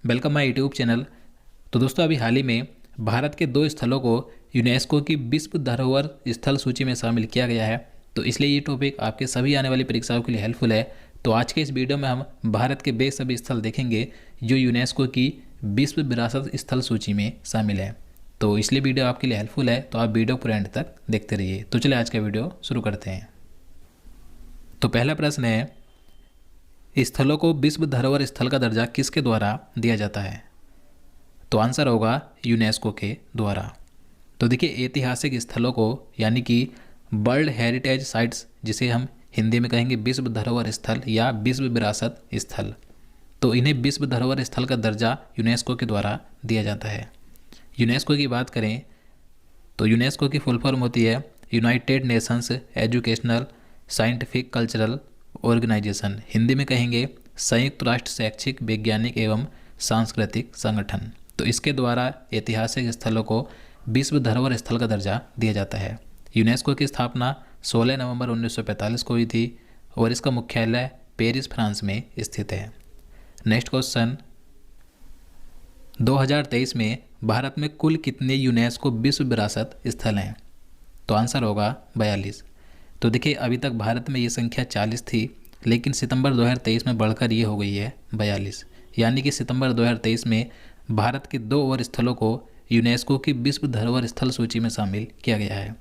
Welcome my YouTube channel. तो दोस्तों अभी हाल ही में भारत के दो स्थलों को यूनेस्को की विश्व धरोहर स्थल सूची में शामिल किया गया है। तो इसलिए ये टॉपिक आपके सभी आने वाली परीक्षाओं के लिए हेल्पफुल है। तो आज के इस वीडियो में हम भारत के वे सभी स्थल देखेंगे जो यूनेस्को की विश्व विरासत स्थल सूची में शामिल है। तो इसलिए वीडियो आपके लिए हेल्पफुल है, तो आप वीडियो पूरे एंड तक देखते रहिए। तो चलिए आज का वीडियो शुरू करते हैं। तो पहला प्रश्न है, स्थलों को विश्व धरोहर स्थल का दर्जा किसके द्वारा दिया जाता है? तो आंसर होगा यूनेस्को के द्वारा। तो देखिए, ऐतिहासिक स्थलों को यानी कि वर्ल्ड हेरिटेज साइट्स, जिसे हम हिंदी में कहेंगे विश्व धरोहर स्थल या विश्व विरासत स्थल, तो इन्हें विश्व धरोहर स्थल का दर्जा यूनेस्को के द्वारा दिया जाता है। यूनेस्को की बात करें तो यूनेस्को की फुल फॉर्म होती है united nations educational scientific cultural organisation. Hindi में कहेंगे संयुक्त राष्ट्र शैक्षिक वैज्ञानिक एवं सांस्कृतिक संगठन। तो इसके द्वारा ऐतिहासिक स्थलों को विश्व धरोहर स्थल का दर्जा दिया जाता है। यूनेस्को की स्थापना 16 नवंबर 1945 को हुई थी और इसका मुख्यालय पेरिस, फ्रांस में स्थित है। नेक्स्ट क्वेश्चन, 2023 में भारत में कुल कितने यूनेस्को विश्व विरासत स्थल हैं? तो आंसर होगा 42। तो देखिए, अभी तक भारत में ये संख्या 40 थी, लेकिन सितंबर 2023 में बढ़कर ये हो गई है 42। यानी कि सितंबर 2023 में भारत के 2 और स्थलों को यूनेस्को की विश्व धरोहर स्थल सूची में शामिल किया गया है।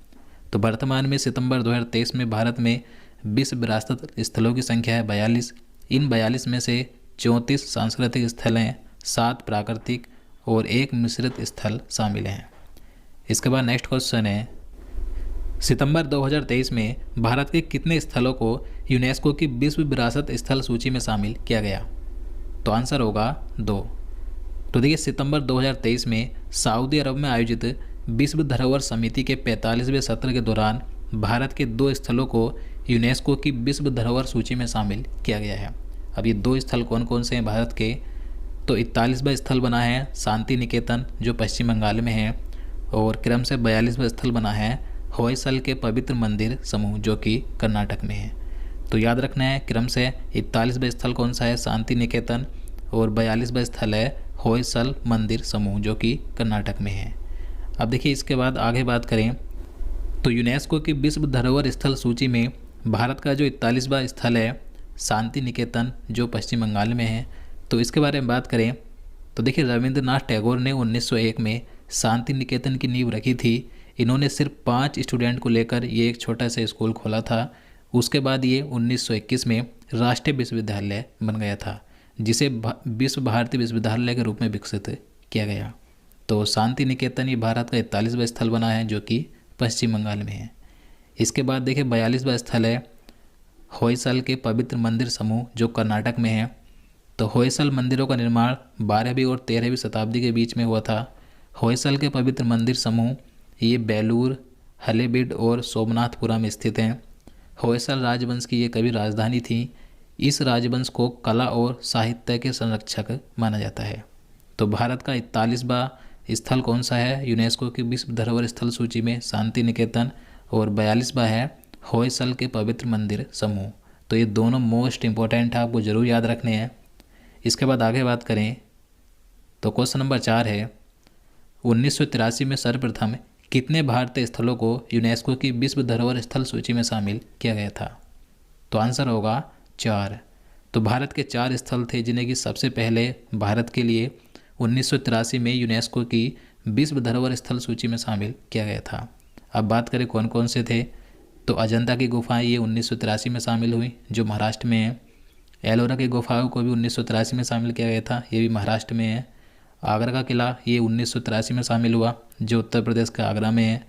तो वर्तमान में सितंबर 2023 में भारत में विश्व विरासत स्थलों की संख्या है 42। इन 42 में से 34 सांस्कृतिक स्थल हैं, 7 प्राकृतिक और 1 मिश्रित स्थल शामिल हैं। इसके बाद नेक्स्ट क्वेश्चन है, सितंबर 2023 में भारत के कितने स्थलों को यूनेस्को की विश्व विरासत स्थल सूची में शामिल किया गया? तो आंसर होगा 2। तो देखिए, सितंबर 2023 में सऊदी अरब में आयोजित विश्व धरोहर समिति के 45वें सत्र के दौरान भारत के 2 स्थलों को यूनेस्को की विश्व धरोहर सूची में शामिल किया गया है। अब ये 2 स्थल कौन कौन से हैं भारत के? तो 41वां स्थल बना है शांति निकेतन, जो पश्चिम बंगाल में है, और क्रम से 42वां स्थल बना है होयसल के पवित्र मंदिर समूह, जो कि कर्नाटक में है। तो याद रखना है, क्रम से 41वां स्थल कौन सा है? शांति निकेतन, और 42वां स्थल है होयसल मंदिर समूह, जो कि कर्नाटक में है। अब देखिए, इसके बाद आगे बात करें तो यूनेस्को की विश्व धरोहर स्थल सूची में भारत का जो 41वां स्थल है शांति निकेतन, जो पश्चिम बंगाल में है, तो इसके बारे में बात करें तो देखिए, रविंद्रनाथ टैगोर ने 1901 में शांति निकेतन की नींव रखी थी। इन्होंने सिर्फ 5 स्टूडेंट को लेकर ये एक छोटा सा स्कूल खोला था। उसके बाद ये 1921 में राष्ट्रीय विश्वविद्यालय बन गया था, जिसे विश्व भारती विश्वविद्यालय के रूप में विकसित किया गया। तो शांति निकेतन ये भारत का 41वां स्थल बना है, जो कि पश्चिम बंगाल में है। इसके बाद देखिए, 42वां स्थल है होयसल के पवित्र मंदिर समूह, जो कर्नाटक में है। तो होयसल मंदिरों का निर्माण 12वीं और 13वीं शताब्दी के बीच में हुआ था। होयसल के पवित्र मंदिर समूह ये बेलूर, हलेबीड और सोमनाथपुरा में स्थित हैं। होयसल राजवंश की ये कभी राजधानी थी। इस राजवंश को कला और साहित्य के संरक्षक माना जाता है। तो भारत का 41वां स्थल कौन सा है यूनेस्को की विश्व धरोहर स्थल सूची में? शांति निकेतन, और 42वां है होयसल के पवित्र मंदिर समूह। तो ये दोनों मोस्ट इंपॉर्टेंट है, आपको जरूर याद रखने हैं। इसके बाद आगे बात करें तो क्वेश्चन नंबर 4 है, 1983 में सर्वप्रथम कितने भारतीय स्थलों को यूनेस्को की विश्व धरोहर स्थल सूची में शामिल किया गया था? तो आंसर होगा 4। तो भारत के 4 स्थल थे जिन्हें कि सबसे पहले भारत के लिए 1983 में यूनेस्को की विश्व धरोहर स्थल सूची में शामिल किया गया था। अब बात करें कौन कौन से थे, तो अजंता की गुफाएं ये 1983 में शामिल हुई, जो महाराष्ट्र में है। एलोरा की गुफाओं को भी 1983 में शामिल किया गया था, ये भी महाराष्ट्र में है। आगरा का किला ये 1983 में शामिल हुआ, जो उत्तर प्रदेश के आगरा में है।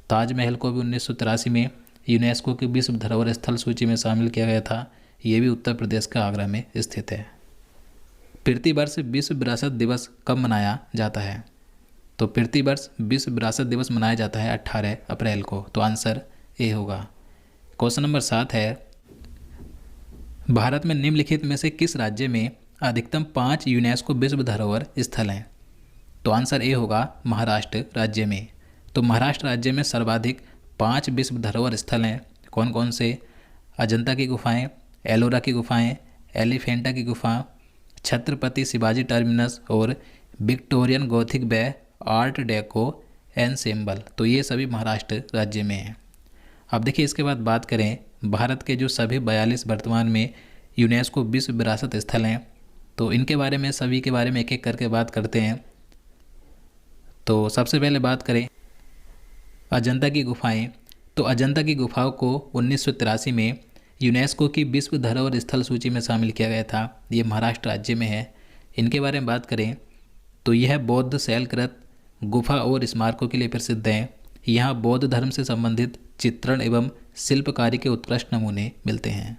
ताजमहल को भी 1983 में यूनेस्को की विश्व धरोहर स्थल सूची में शामिल किया गया था, ये भी उत्तर प्रदेश के आगरा में स्थित है। प्रतिवर्ष विश्व विरासत दिवस कब मनाया जाता है? तो प्रतिवर्ष विश्व विरासत दिवस मनाया जाता है 18 अप्रैल को। तो आंसर ए होगा। क्वेश्चन नंबर 7 है, भारत में निम्नलिखित में से किस राज्य में अधिकतम 5 यूनेस्को विश्व धरोहर स्थल हैं? तो आंसर ए होगा महाराष्ट्र राज्य में। तो महाराष्ट्र राज्य में सर्वाधिक 5 विश्व धरोहर स्थल हैं। कौन कौन से? अजंता की गुफाएं, एलोरा की गुफाएं, एलिफेंटा की गुफा, छत्रपति शिवाजी टर्मिनस और विक्टोरियन गॉथिक व आर्ट डेको एनसेम्बल, तो ये सभी महाराष्ट्र राज्य में हैं। अब देखिए इसके बाद बात करें भारत के जो सभी 42 वर्तमान में यूनेस्को विश्व विरासत स्थल हैं, तो इनके बारे में सभी के बारे में एक एक करके बात करते हैं। तो सबसे पहले बात करें अजंता की गुफाएं। तो अजंता की गुफाओं को 1983 में यूनेस्को की विश्व धरोहर स्थल सूची में शामिल किया गया था। ये महाराष्ट्र राज्य में है। इनके बारे में बात करें तो यह बौद्ध शैलकृत गुफा और स्मारकों के लिए प्रसिद्ध है। यहाँ बौद्ध धर्म से संबंधित चित्रण एवं शिल्पकारी के उत्कृष्ट नमूने मिलते हैं।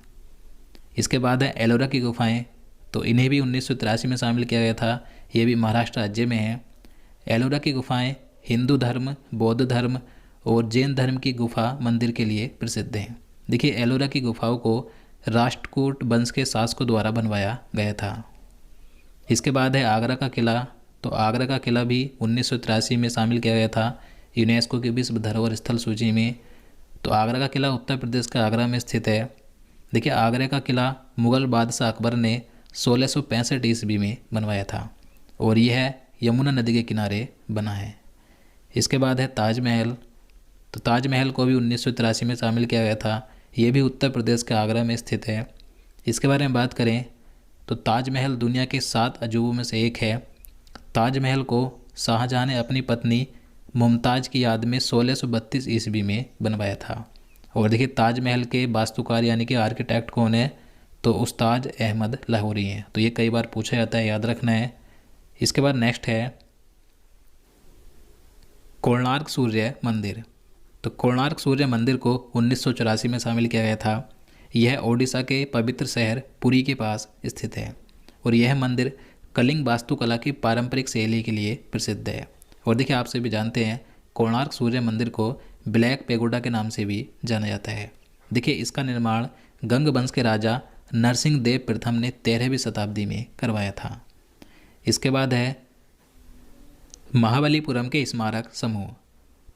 इसके बाद है एलोरा की गुफाएं। तो इन्हें भी 1983 में शामिल किया गया था। ये भी महाराष्ट्र राज्य में है। एलोरा की गुफाएं हिंदू धर्म, बौद्ध धर्म और जैन धर्म की गुफा मंदिर के लिए प्रसिद्ध हैं। देखिए एलोरा की गुफाओं को राष्ट्रकूट वंश के शासकों द्वारा बनवाया गया था। इसके बाद है आगरा का किला। तो आगरा का किला भी 1983 में शामिल किया गया था यूनेस्को की विश्व धरोहर स्थल सूची में। तो आगरा का किला उत्तर प्रदेश के आगरा में स्थित है। देखिए आगरा का किला मुगल बादशाह अकबर ने 1665 ईस्वी में बनवाया था और यह यमुना नदी के किनारे बना है। इसके बाद है ताजमहल। तो ताजमहल को भी 1983 में शामिल किया गया था। ये भी उत्तर प्रदेश के आगरा में स्थित है। इसके बारे में बात करें तो ताजमहल दुनिया के 7 अजूबों में से एक है। ताजमहल को शाहजहां ने अपनी पत्नी मुमताज़ की याद में 1632 ईस्वी में बनवाया था। और देखिए ताजमहल के वास्तुकार यानी कि आर्किटेक्ट कौन है, तो उस्ताद अहमद लाहौरी हैं। तो ये कई बार पूछा जाता है, याद रखना है। इसके बाद नेक्स्ट है कोणार्क सूर्य मंदिर। तो कोणार्क सूर्य मंदिर को 1984 में शामिल किया गया था। यह ओडिशा के पवित्र शहर पुरी के पास स्थित है और यह मंदिर कलिंग वास्तुकला की पारंपरिक शैली के लिए प्रसिद्ध है। और देखिए आपसे भी जानते हैं कोणार्क सूर्य मंदिर को ब्लैक पेगोडा के नाम से भी जाना जाता है। देखिए इसका निर्माण गंग वंश के राजा नरसिंह देव प्रथम ने 13वीं शताब्दी में करवाया था। इसके बाद है महाबलीपुरम के स्मारक समूह।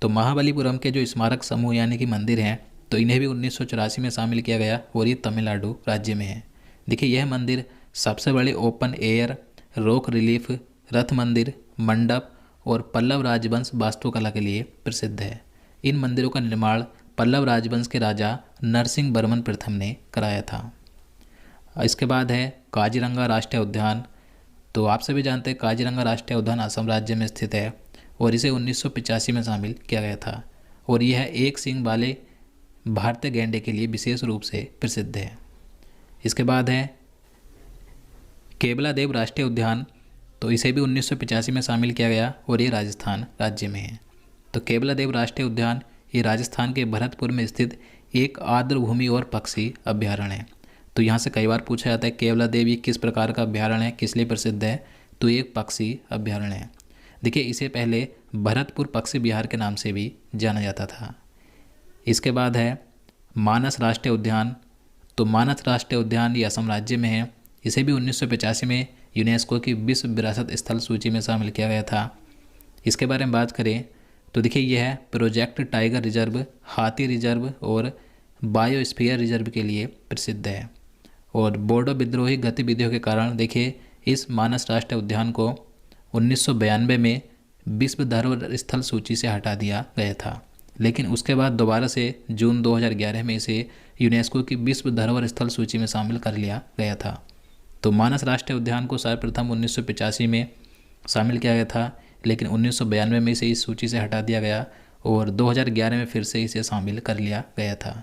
तो महाबलीपुरम के जो स्मारक समूह यानी कि मंदिर हैं, तो इन्हें भी 1984 में शामिल किया गया और ये तमिलनाडु राज्य में है। देखिए यह मंदिर सबसे बड़े ओपन एयर रॉक रिलीफ रथ मंदिर, मंडप और पल्लव राजवंश वास्तुकला के लिए प्रसिद्ध है। इन मंदिरों का निर्माण पल्लव राजवंश के राजा नरसिंह वर्मन प्रथम ने कराया था। इसके बाद है काजीरंगा राष्ट्रीय उद्यान। तो आप सभी जानते हैं काजीरंगा राष्ट्रीय उद्यान असम राज्य में स्थित है और इसे 1985 में शामिल किया गया था और यह एक सींग वाले भारतीय गैंडे के लिए विशेष रूप से प्रसिद्ध है। इसके बाद है केवलादेव राष्ट्रीय उद्यान। तो इसे भी 1985 में शामिल किया गया और ये राजस्थान राज्य में है। तो केवलादेव राष्ट्रीय उद्यान ये राजस्थान के भरतपुर में स्थित एक आर्द्रभूमि और पक्षी अभ्यारण्य है। तो यहाँ से कई बार पूछा जाता है केवलादेव ये किस प्रकार का अभ्यारण्य है, किस लिए प्रसिद्ध है, तो ये एक पक्षी अभ्यारण्य है। देखिए इसे पहले भरतपुर पक्षी विहार के नाम से भी जाना जाता था। इसके बाद है मानस राष्ट्रीय उद्यान। तो मानस राष्ट्रीय उद्यान ये असम राज्य में है। इसे भी 1985 में यूनेस्को की विश्व विरासत स्थल सूची में शामिल किया गया था। इसके बारे में बात करें तो देखिए यह है प्रोजेक्ट टाइगर रिजर्व, हाथी रिजर्व और बायोस्फीयर रिजर्व के लिए प्रसिद्ध है। और बोडो विद्रोही गतिविधियों के कारण देखिए इस मानस राष्ट्रीय उद्यान को 1992 में विश्व धरोहर स्थल सूची से हटा दिया गया था, लेकिन उसके बाद दोबारा से जून 2011 में इसे यूनेस्को की विश्व धरोहर स्थल सूची में शामिल कर लिया गया था। तो मानस राष्ट्रीय उद्यान को सर्वप्रथम 1985 में शामिल किया गया था, लेकिन 1992 में इसे इस सूची से हटा दिया गया और 2011 में फिर से इसे शामिल कर लिया गया था।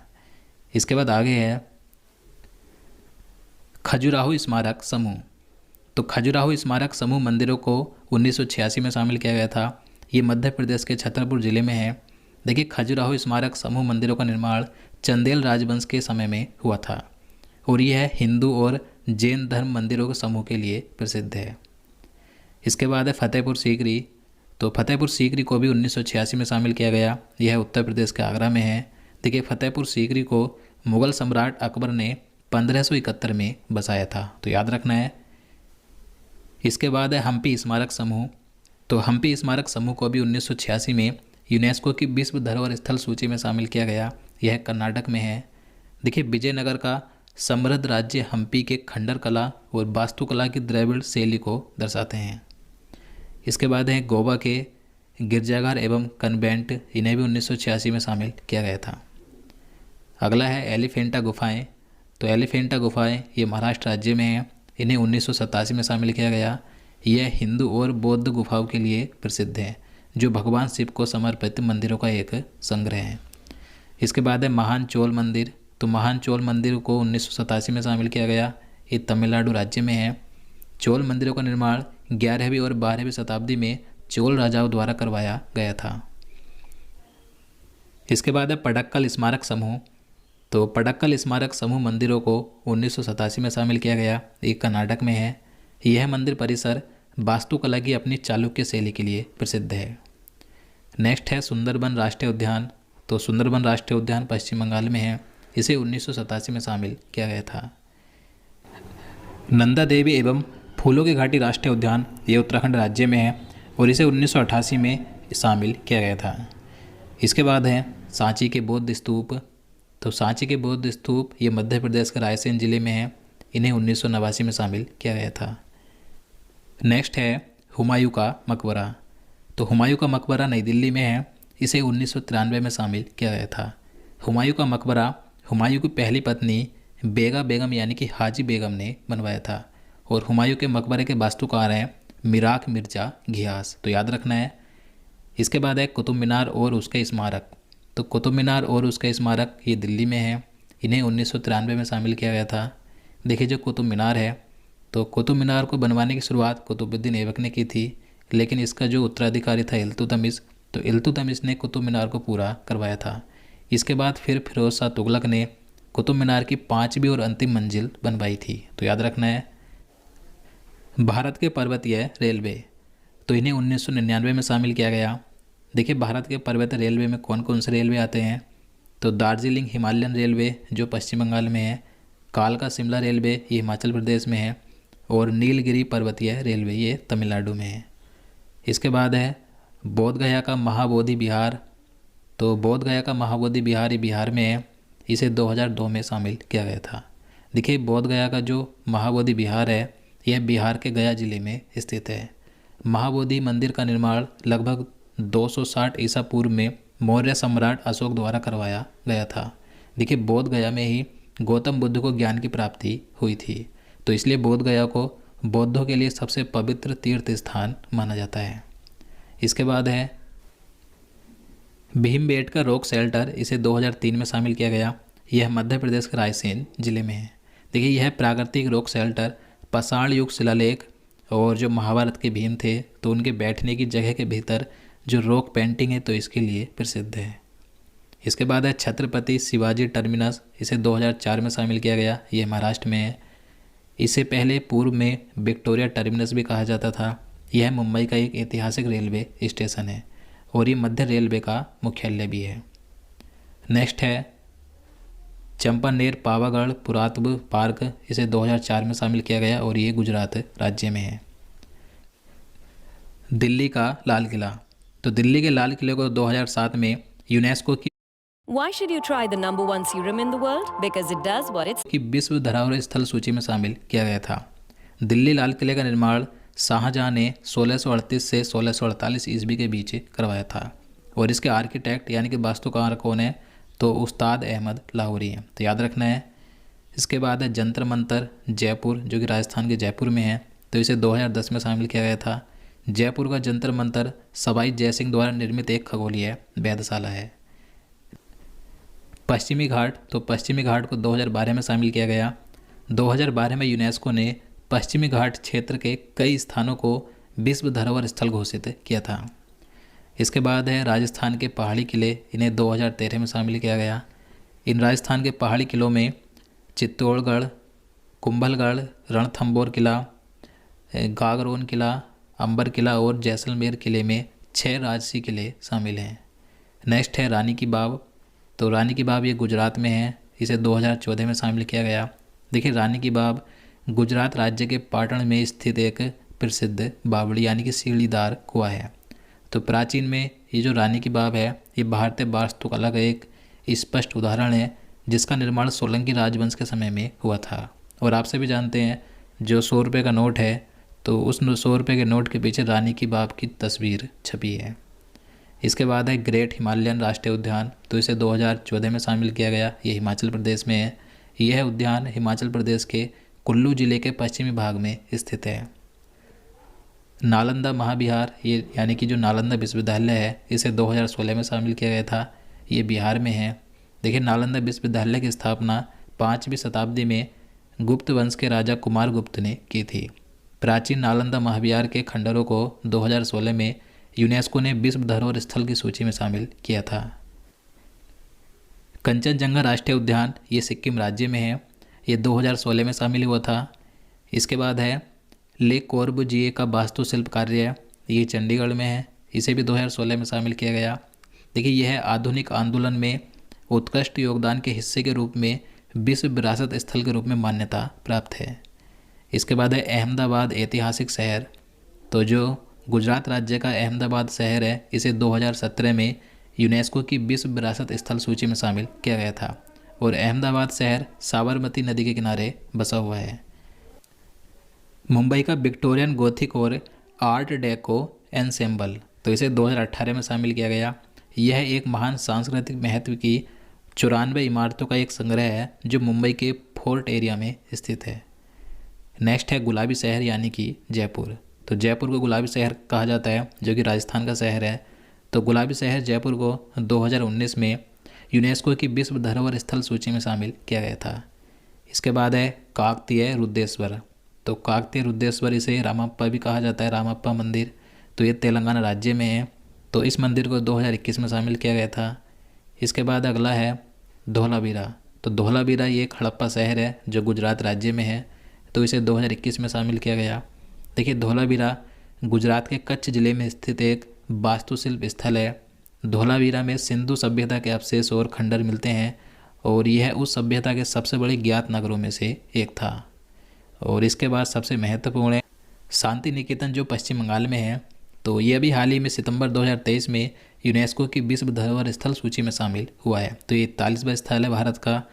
इसके बाद आगे है खजुराहो स्मारक समूह। तो खजुराहो स्मारक समूह मंदिरों को 1986 में शामिल किया गया था। ये मध्य प्रदेश के छतरपुर जिले में है। देखिए खजुराहो स्मारक समूह मंदिरों का निर्माण चंदेल राजवंश के समय में हुआ था और यह हिंदू और जैन धर्म मंदिरों के समूह के लिए प्रसिद्ध है। इसके बाद है फतेहपुर सीकरी। तो फतेहपुर सीकरी को भी 1986 में शामिल किया गया। यह उत्तर प्रदेश के आगरा में है। देखिए फतेहपुर सीकरी को मुगल सम्राट अकबर ने 1571 में बसाया था, तो याद रखना है। इसके बाद है हम्पी स्मारक समूह। तो हम्पी स्मारक समूह को भी 1986 में यूनेस्को की विश्व धरोहर स्थल सूची में शामिल किया गया। यह कर्नाटक में है। देखिए विजयनगर का समृद्ध राज्य हम्पी के खंडर कला और वास्तुकला की द्रविड़ शैली को दर्शाते हैं। इसके बाद है गोवा के गिरजाघर एवं कन्वेंट, इन्हें भी 1986 में शामिल किया गया था। अगला है एलिफेंटा गुफाएं। तो एलिफेंटा गुफाएं ये महाराष्ट्र राज्य में हैं, इन्हें 1987 में शामिल किया गया। यह हिंदू और बौद्ध गुफाओं के लिए प्रसिद्ध है, जो भगवान शिव को समर्पित मंदिरों का एक संग्रह है। इसके बाद है महान चोल मंदिर। तो महान चोल मंदिर को 1987 में शामिल किया गया। ये तमिलनाडु राज्य में है। चोल मंदिरों का निर्माण 11वीं और 12वीं शताब्दी में चोल राजाओं द्वारा करवाया गया था। इसके बाद है पडक्कल स्मारक समूह। तो पडक्कल स्मारक समूह मंदिरों को 1987 में शामिल किया गया। ये कर्नाटक में है। यह मंदिर परिसर वास्तुकला की अपनी चालुक्य शैली के लिए प्रसिद्ध है। नेक्स्ट है सुंदरबन राष्ट्रीय उद्यान। तो सुंदरबन राष्ट्रीय उद्यान पश्चिम बंगाल में है। इसे 1987 में शामिल किया गया था। नंदा देवी एवं फूलों की घाटी राष्ट्रीय उद्यान ये उत्तराखंड राज्य में है और इसे 1988 में शामिल किया गया था। इसके बाद है सांची के बौद्ध स्तूप। तो सांची के बौद्ध स्तूप ये मध्य प्रदेश के रायसेन जिले में है। इन्हें 1989 में शामिल किया गया था। नेक्स्ट है हुमायूं का मकबरा। तो हुमायूं का मकबरा नई दिल्ली में है। इसे 1993 में शामिल किया गया था। हुमायूं का मकबरा हुमायूं की पहली पत्नी बेगा बेगम यानी कि हाजी बेगम ने बनवाया था और हुमायूं के मकबरे के वास्तुकार हैं मिराक मिर्जा घियास। तो याद रखना है। इसके बाद है कुतुब मीनार और उसके स्मारक। तो कुतुब मीनार और उसका स्मारक ये दिल्ली में है। इन्हें 1993 में शामिल किया गया था। देखिए जो कुतुब मीनार है, तो कुतुब मीनार को बनवाने की शुरुआत कुतुबुद्दीन ऐबक ने की थी, लेकिन इसका जो उत्तराधिकारी था इल्तुतमिश, तो इल्तुतमिश ने कुतुब मीनार को पूरा करवाया था। इसके बाद फिर फिरोज शाह तुगलक ने कुतुब मीनार की 5वीं और अंतिम मंजिल बनवाई थी। तो याद रखना है। भारत के पर्वतीय रेलवे। तो इन्हें 1999 में शामिल किया गया। देखिए भारत के पर्वतीय रेलवे में कौन कौन से रेलवे आते हैं। तो दार्जिलिंग हिमालयन रेलवे जो पश्चिम बंगाल में है, कालका शिमला रेलवे ये हिमाचल प्रदेश में है और नीलगिरी पर्वतीय रेलवे ये तमिलनाडु में है। इसके बाद है बोध गया का महाबोधि विहार। तो बोध गया का महाबोधि विहार ये बिहार में है। इसे 2002 में शामिल किया गया था। देखिए बोध गया का जो महाबोधि विहार है यह बिहार के गया जिले में स्थित है। महाबोधि मंदिर का निर्माण लगभग 260 ईसा पूर्व में मौर्य सम्राट अशोक द्वारा करवाया गया था। देखिए बोध गया में ही गौतम बुद्ध को ज्ञान की प्राप्ति हुई थी, तो इसलिए बोध गया को बौद्धों के लिए सबसे पवित्र तीर्थ स्थान माना जाता है। इसके बाद है भीमबेटका रॉक शेल्टर। इसे 2003 में शामिल किया गया। यह मध्य प्रदेश के रायसेन जिले में है। देखिए यह प्राकृतिक रॉक शेल्टर पाषाण युग शिलालेख और जो महाभारत के भीम थे तो उनके बैठने की जगह के भीतर जो रॉक पेंटिंग है तो इसके लिए प्रसिद्ध है। इसके बाद है छत्रपति शिवाजी टर्मिनस। इसे 2004 में शामिल किया गया। यह महाराष्ट्र में है। इससे पहले पूर्व में विक्टोरिया टर्मिनस भी कहा जाता था। यह मुंबई का एक ऐतिहासिक रेलवे स्टेशन है और ये मध्य रेलवे का मुख्यालय भी है। नेक्स्ट है चंपानेर पावागढ़ पुरातत्व पार्क। इसे 2004 में शामिल किया गया और ये गुजरात राज्य में है। दिल्ली का लाल किला। तो दिल्ली के लाल किले को 2007 में यूनेस्को की Why should you try the number one serum in the world? Because it does what it's की विश्व धरोहर स्थल सूची में शामिल किया गया था। दिल्ली लाल किले का निर्माण शाहजहां ने 1638 से 1648 ईस्वी के बीच करवाया था और इसके आर्किटेक्ट यानी कि वास्तुकार कौन है, तो उस्ताद अहमद लाहौरी हैं। तो याद रखना है। इसके बाद है जंतर मंतर जयपुर जो कि राजस्थान के जयपुर में है। तो इसे 2010 में शामिल किया गया था। जयपुर का जंतर मंतर सवाई जयसिंह द्वारा निर्मित एक खगोलीय वेधशाला है। पश्चिमी घाट। तो पश्चिमी घाट को 2012 में शामिल किया गया। 2012 में यूनेस्को ने पश्चिमी घाट क्षेत्र के कई स्थानों को विश्व धरोहर स्थल घोषित किया था। इसके बाद है राजस्थान के पहाड़ी किले। इन्हें 2013 में शामिल किया गया। इन राजस्थान के पहाड़ी किलों में चित्तौड़गढ़, कुंभलगढ़, रणथंबोर किला, गागरोन किला, अंबर किला और जैसलमेर किले में 6 राजसी किले शामिल हैं। नेक्स्ट है रानी की बाव। तो रानी की बाव ये गुजरात में है। इसे 2014 में शामिल किया गया। देखिए रानी की बाव गुजरात राज्य के पाटण में स्थित एक प्रसिद्ध बावड़ी यानी कि सीढ़ीदार कुआं है। तो प्राचीन में ये जो रानी की बाव है ये भारतीय वास्तुकला का एक स्पष्ट उदाहरण है जिसका निर्माण सोलंकी राजवंश के समय में हुआ था। और आप सभी जानते हैं जो 100 रुपये का नोट है तो उस 100 रुपये के नोट के पीछे रानी की बाप की तस्वीर छपी है। इसके बाद है ग्रेट हिमालयन राष्ट्रीय उद्यान, तो इसे 2014 में शामिल किया गया। ये हिमाचल प्रदेश में है। यह उद्यान हिमाचल प्रदेश के कुल्लू जिले के पश्चिमी भाग में स्थित है। नालंदा महाविहार, ये यानी कि जो नालंदा विश्वविद्यालय है, इसे 2016 में शामिल किया गया था। ये बिहार में है। देखिए, नालंदा विश्वविद्यालय की स्थापना 5वीं शताब्दी में गुप्त वंश के राजा कुमार गुप्त ने की थी। प्राचीन नालंदा महाविहार के खंडरों को 2016 में यूनेस्को ने विश्व धरोहर स्थल की सूची में शामिल किया था। कंचनजंगा राष्ट्रीय उद्यान, ये सिक्किम राज्य में है। ये 2016 में शामिल हुआ था। इसके बाद है ले कोर्बुजिए का वास्तुशिल्प कार्य, ये चंडीगढ़ में है। इसे भी 2016 में शामिल किया गया। देखिए, यह आधुनिक आंदोलन में उत्कृष्ट योगदान के हिस्से के रूप में विश्व विरासत स्थल के रूप में मान्यता प्राप्त है। इसके बाद है अहमदाबाद ऐतिहासिक शहर, तो जो गुजरात राज्य का अहमदाबाद शहर है, इसे 2017 में यूनेस्को की विश्व विरासत स्थल सूची में शामिल किया गया था। और अहमदाबाद शहर साबरमती नदी के किनारे बसा हुआ है। मुंबई का विक्टोरियन गोथिक और आर्ट डेको एनसेम्बल, तो इसे 2018 में शामिल किया गया। यह एक महान सांस्कृतिक महत्व की 94 इमारतों का एक संग्रह है जो मुंबई के फोर्ट एरिया में स्थित है। नेक्स्ट है गुलाबी शहर यानी कि जयपुर, तो जयपुर को गुलाबी शहर कहा जाता है जो कि राजस्थान का शहर है। तो गुलाबी शहर जयपुर को 2019 में यूनेस्को की विश्व धरोहर स्थल सूची में शामिल किया गया था। इसके बाद है काकतीय रुद्रेश्वर, तो काकतीय रुद्रेश्वर इसे रामप्पा भी कहा जाता है, रामप्पा मंदिर, तो ये तेलंगाना राज्य में है। तो इस मंदिर को 2021 में शामिल किया गया था। इसके बाद अगला है धोलावीरा, तो धोलावीरा ये एक हड़प्पा शहर है जो गुजरात राज्य में है, तो इसे 2021 में शामिल किया गया। देखिए, धोलावीरा गुजरात के कच्छ जिले में स्थित एक वास्तुशिल्प स्थल है। धोलावीरा में सिंधु सभ्यता के अवशेष और खंडर मिलते हैं और यह उस सभ्यता के सबसे बड़े ज्ञात नगरों में से एक था। और इसके बाद सबसे महत्वपूर्ण है शांति निकेतन जो पश्चिम बंगाल में है। तो ये अभी हाल ही में सितंबर 2023 में यूनेस्को की विश्व धरोहर स्थल सूची में शामिल हुआ है। तो ये 41वां स्थल है भारत का।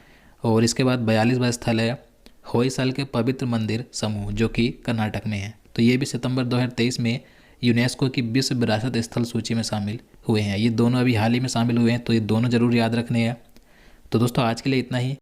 और इसके बाद 42वां स्थल है होयसल के पवित्र मंदिर समूह जो कि कर्नाटक में है। तो ये भी सितंबर 2023 में यूनेस्को की विश्व विरासत स्थल सूची में शामिल हुए हैं। ये दोनों अभी हाल ही में शामिल हुए हैं, तो ये दोनों जरूर याद रखने हैं। तो दोस्तों, आज के लिए इतना ही।